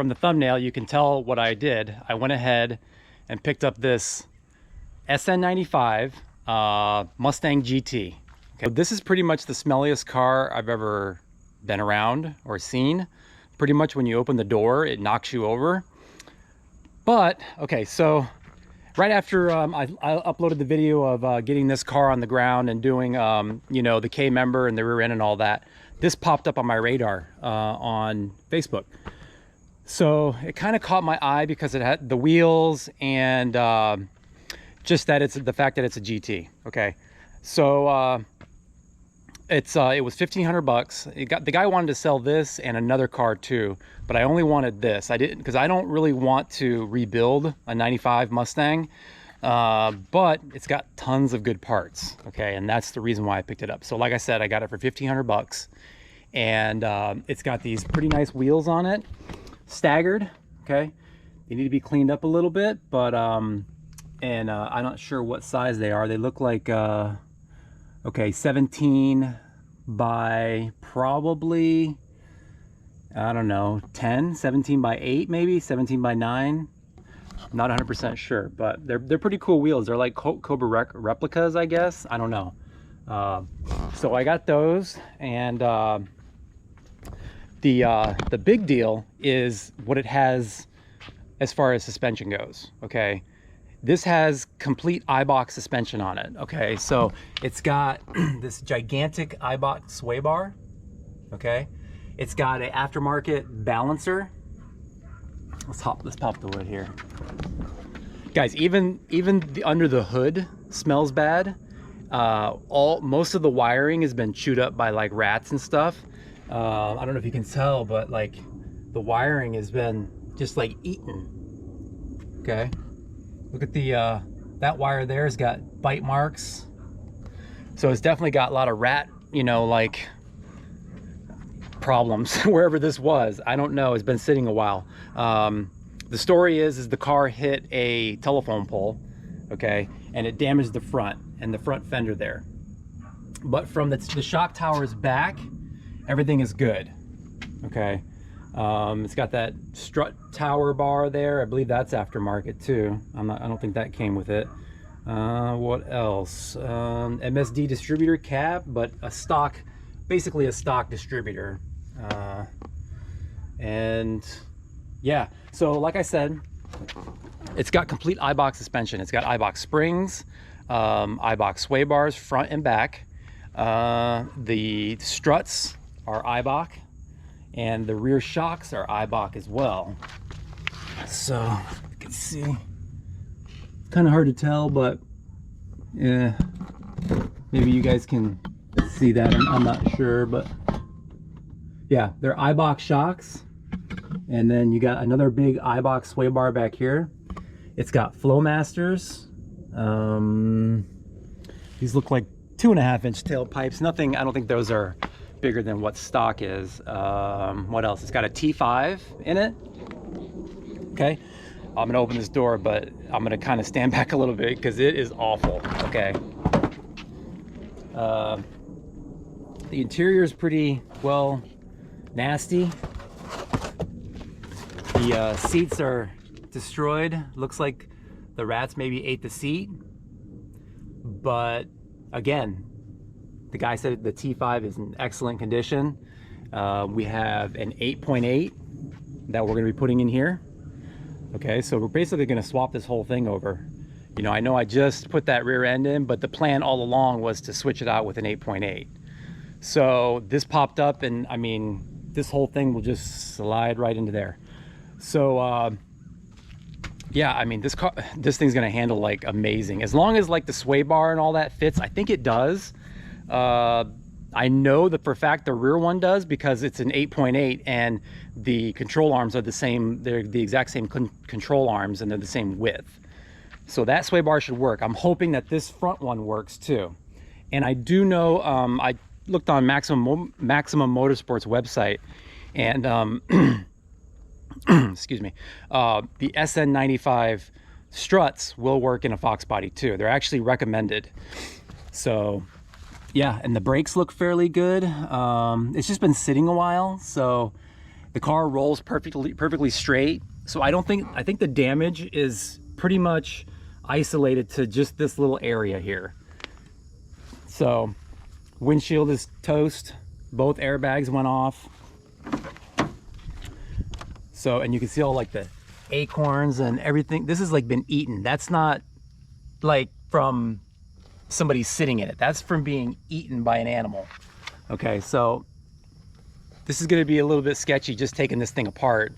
from the thumbnail, you can tell what I did. I went ahead and picked up this SN95 Mustang GT. Okay, this is pretty much the smelliest car I've ever been around or seen. Pretty much when you open the door, it knocks you over. But, okay, so right after I uploaded the video of getting this car on the ground and doing, you know, the K member and the rear end and all that, this popped up on my radar on Facebook. So it kind of caught my eye because it had the wheels and just that it's the fact that it's a GT. Okay, so it was $1,500. The guy wanted to sell this and another car too, but I only wanted this. I didn't, because I don't really want to rebuild a 95 Mustang, but it's got tons of good parts. Okay, and that's the reason why I picked it up. So like I said, I got it for $1,500, and it's got these pretty nice wheels on it, staggered. Okay, they need to be cleaned up a little bit, but I'm not sure what size they are. They look like okay, 17 by probably, I don't know, 10, 17 by 8 maybe, 17 by 9. I'm not 100% sure, but they're pretty cool wheels. They're like Cobra replicas, I guess. I don't know. So I got those, and the big deal is what it has as far as suspension goes. Okay, this has complete Eibach suspension on it. Okay, so it's got this gigantic Eibach sway bar. Okay, it's got an aftermarket balancer. Let's pop the hood here, guys. Even under the hood smells bad. Most of the wiring has been chewed up by like rats and stuff. I don't know if you can tell, but like the wiring has been just like eaten. Okay, look at the that wire there has got bite marks, so it's definitely got a lot of rat, you know, like problems wherever this was. I don't know, it's been sitting a while. The story is the car hit a telephone pole, okay, and it damaged the front and the front fender there, but from the shock towers back, everything is good. Okay, it's got that strut tower bar there. I believe that's aftermarket too. I don't think that came with it. What else? MSD distributor cap, but a stock, basically a stock distributor. And yeah, so like I said, it's got complete Eibach suspension. It's got Eibach springs, Eibach sway bars front and back. The struts are Eibach, and the rear shocks are Eibach as well. So you can see, it's kind of hard to tell, but yeah, maybe you guys can see that. I'm not sure, but yeah, they're Eibach shocks. And then you got another big Eibach sway bar back here. It's got Flowmasters. These look like 2.5-inch tailpipes. Nothing, I don't think those are bigger than what stock is. What else? It's got a T5 in it. Okay, I'm gonna open this door, but I'm gonna kind of stand back a little bit because it is awful. Okay, the interior is pretty, well, nasty. The seats are destroyed. Looks like the rats maybe ate the seat, but again, the guy said the T5 is in excellent condition. We have an 8.8 that we're going to be putting in here. Okay, so we're basically going to swap this whole thing over. You know, I know I just put that rear end in, but the plan all along was to switch it out with an 8.8. So this popped up, and I mean, this whole thing will just slide right into there. So yeah, I mean, this thing's going to handle like amazing, as long as like the sway bar and all that fits. I think it does. I know that for a fact the rear one does, because it's an 8.8 and the control arms are the same. They're the exact same control arms, and they're the same width. So that sway bar should work. I'm hoping that this front one works too. And I do know, I looked on Maximum Motorsports website, and excuse me, the SN95 struts will work in a Fox body too. They're actually recommended. So yeah, and the brakes look fairly good. It's just been sitting a while, so The car rolls perfectly straight. So I think the damage is pretty much isolated to just this little area here. So windshield is toast. Both airbags went off. So, and you can see all like the acorns and everything. This has like been eaten. That's not like from somebody sitting in it. That's from being eaten by an animal. Okay, so this is gonna be a little bit sketchy just taking this thing apart.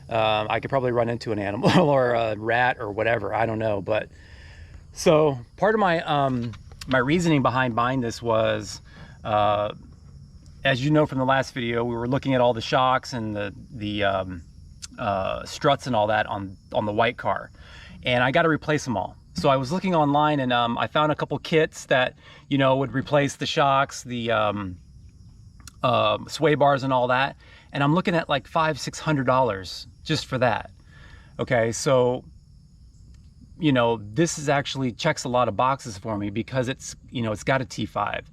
I could probably run into an animal or a rat or whatever, I don't know. But so part of my my reasoning behind buying this was, as you know from the last video, we were looking at all the shocks and the struts and all that on the white car, and I got to replace them all. So I was looking online, and I found a couple kits that, you know, would replace the shocks, the sway bars and all that, and I'm looking at like $500–600 just for that. Okay, so you know, this is actually checks a lot of boxes for me because it's, you know, it's got a T5,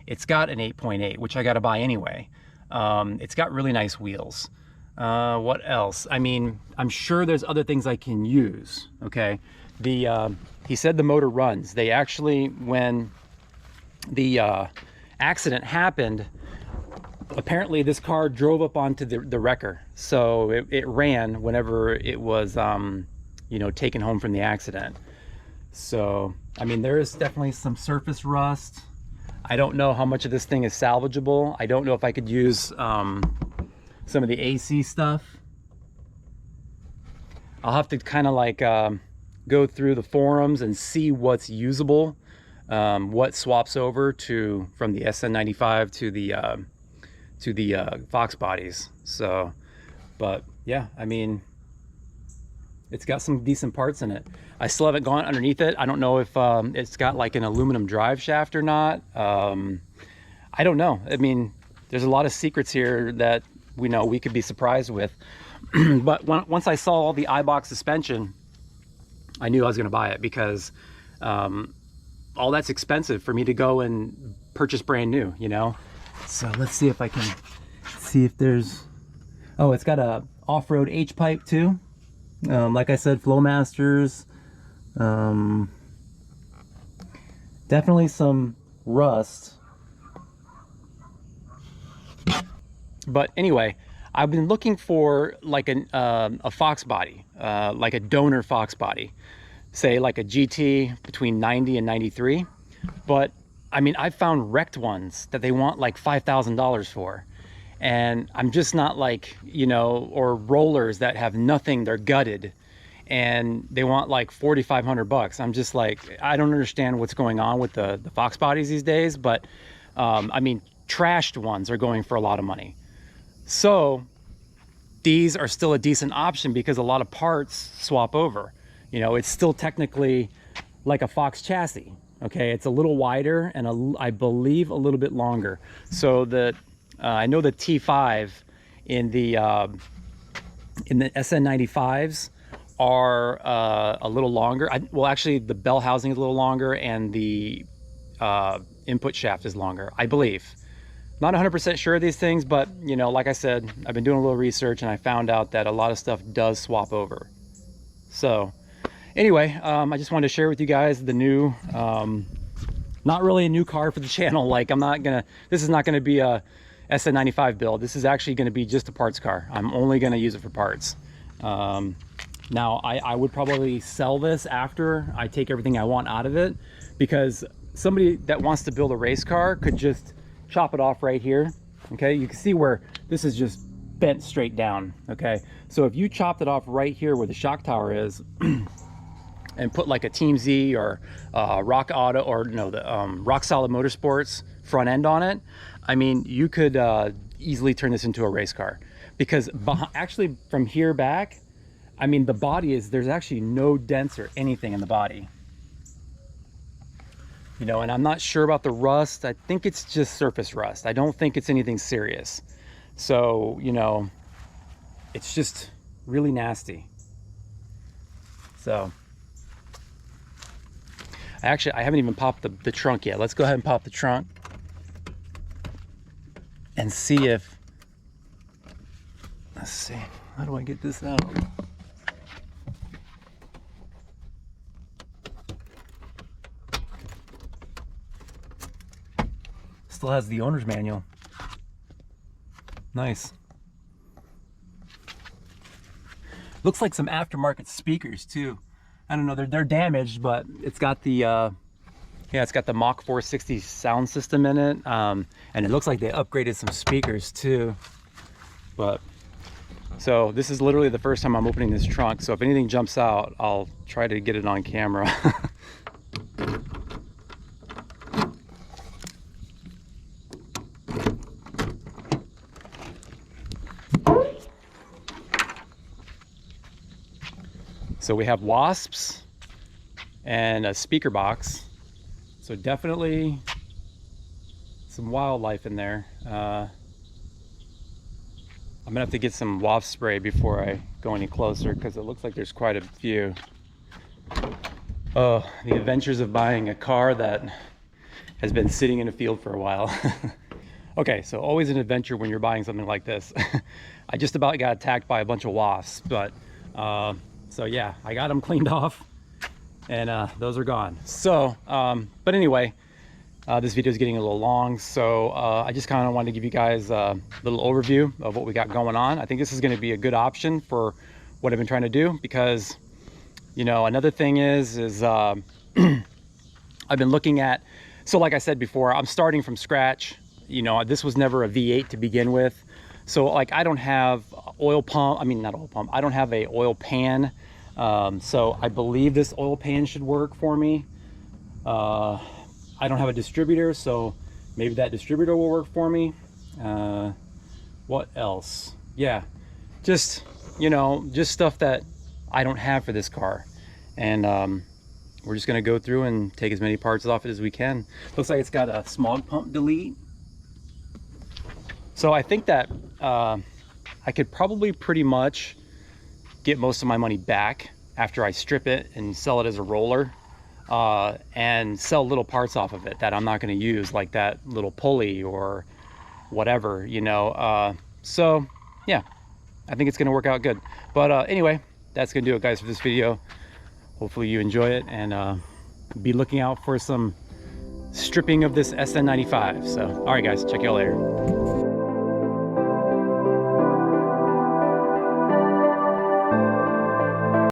it's got an 8.8, which I got to buy anyway. It's got really nice wheels. What else? I mean, I'm sure there's other things I can use. Okay, he said the motor runs. They actually, when the accident happened, apparently this car drove up onto the wrecker, so it ran whenever it was you know, taken home from the accident. So I mean, there is definitely some surface rust. I don't know how much of this thing is salvageable. I don't know if I could use some of the AC stuff. I'll have to kind of like go through the forums and see what's usable, what swaps over to from the SN95 to the Fox bodies. So, but yeah, I mean, it's got some decent parts in it. I still haven't gone underneath it. I don't know if it's got like an aluminum drive shaft or not. I don't know. I mean, there's a lot of secrets here that we know we could be surprised with. But once I saw all the Eibach suspension, I knew I was going to buy it, because all that's expensive for me to go and purchase brand new, you know. So let's see if I can see if there's, oh, it's got a off-road H-pipe too. Like I said, Flowmasters. Definitely some rust. But anyway, I've been looking for like a Fox body, like a donor Fox body, say like a GT between 90 and 93. But I mean, I've found wrecked ones that they want like $5,000 for. And I'm just not like, you know, or rollers that have nothing, they're gutted, and they want like $4,500. I'm just like, I don't understand what's going on with the Fox bodies these days. But I mean, trashed ones are going for a lot of money. So these are still a decent option because a lot of parts swap over. You know, it's still technically like a Fox chassis. Okay, it's a little wider and I believe a little bit longer. So the I know the T5 in the SN95s are a little longer. Well, actually, the bell housing is a little longer, and the input shaft is longer, I believe. Not 100% sure of these things, but you know, like I said, I've been doing a little research and I found out that a lot of stuff does swap over. So anyway, I just wanted to share with you guys the new, not really a new car for the channel. Like, this is not gonna be a SN95 build. This is actually gonna be just a parts car. I'm only gonna use it for parts. Now, I would probably sell this after I take everything I want out of it, because somebody that wants to build a race car could just chop it off right here. Okay, you can see where this is just bent straight down. Okay, so if you chopped it off right here where the shock tower is and put like a Team Z or Rock Auto, or no, the Rock Solid Motorsports front end on it, I mean, you could easily turn this into a race car, because actually from here back, I mean, the body is, there's actually no dents or anything in the body. You know, and I'm not sure about the rust. I think it's just surface rust. I don't think it's anything serious. So, you know, it's just really nasty. So, I haven't even popped the trunk yet. Let's go ahead and pop the trunk and see if, Let's see, how do I get this out? Still has the owner's manual. Nice. Looks like some aftermarket speakers too. I don't know, they're damaged, but it's got the yeah, it's got the Mach 460 sound system in it, and it looks like they upgraded some speakers too. But so this is literally the first time I'm opening this trunk, so if anything jumps out, I'll try to get it on camera. So we have wasps and a speaker box. So definitely some wildlife in there. I'm gonna have to get some wasp spray before I go any closer because it looks like there's quite a few. Oh, the adventures of buying a car that has been sitting in a field for a while. Okay, so always an adventure when you're buying something like this. I just about got attacked by a bunch of wasps, but so yeah, I got them cleaned off and those are gone. So, but anyway, this video is getting a little long, so I just kind of wanted to give you guys a little overview of what we got going on. I think this is going to be a good option for what I've been trying to do because, you know, another thing is I've been looking at, so like I said before, I'm starting from scratch. You know, this was never a V8 to begin with. So like I don't have oil pump, I mean not oil pump, I don't have a oil pan. So I believe this oil pan should work for me. I don't have a distributor, so maybe that distributor will work for me. What else? Yeah, just, you know, just stuff that I don't have for this car. And we're just gonna go through and take as many parts off it as we can. Looks like it's got a smog pump delete. So I think that I could probably pretty much get most of my money back after I strip it and sell it as a roller, and sell little parts off of it that I'm not going to use, like that little pulley or whatever, you know. So yeah, I think it's going to work out good. But anyway, that's going to do it, guys, for this video. Hopefully you enjoy it, and be looking out for some stripping of this SN95. So all right guys, check y'all later.